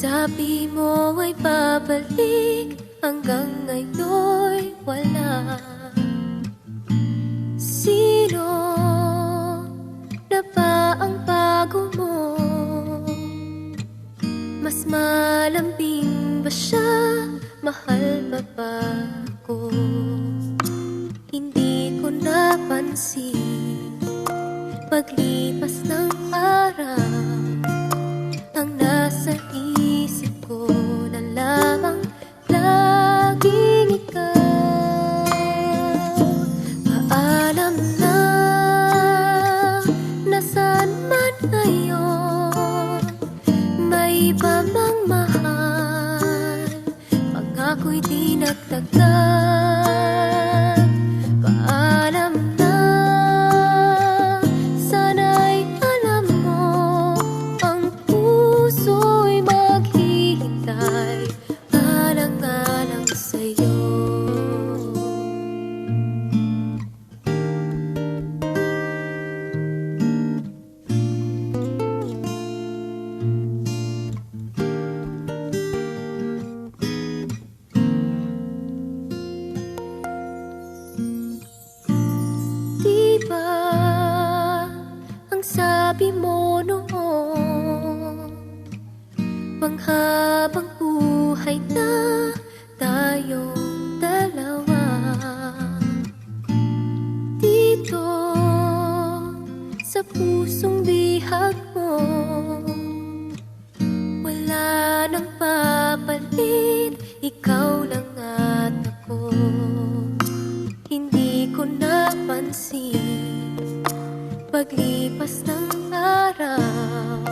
Sabi mo ay babalik, hanggang ngayon'y wala. Sino na ba ang bago mo? Mas malambing ba siya? Mahal ba ba ako? Hindi ko napansin paglipas ng araw. Ang nasa isip ko na lamang laging ikaw. Paalam na, nasaan man ngayon, may iba mang mahal, pangako'y di nagtagal. Paalam na, sana'y alam mo, ang puso'y maghihintay alang-alang sa'yo. Ang sabi mo noon, panghabang buhay na tayong dalawa. Dito sa pusong bihag mo, wala nang papalit, ikaw lang at ako. Hindi ko napansin paglipas ng araw.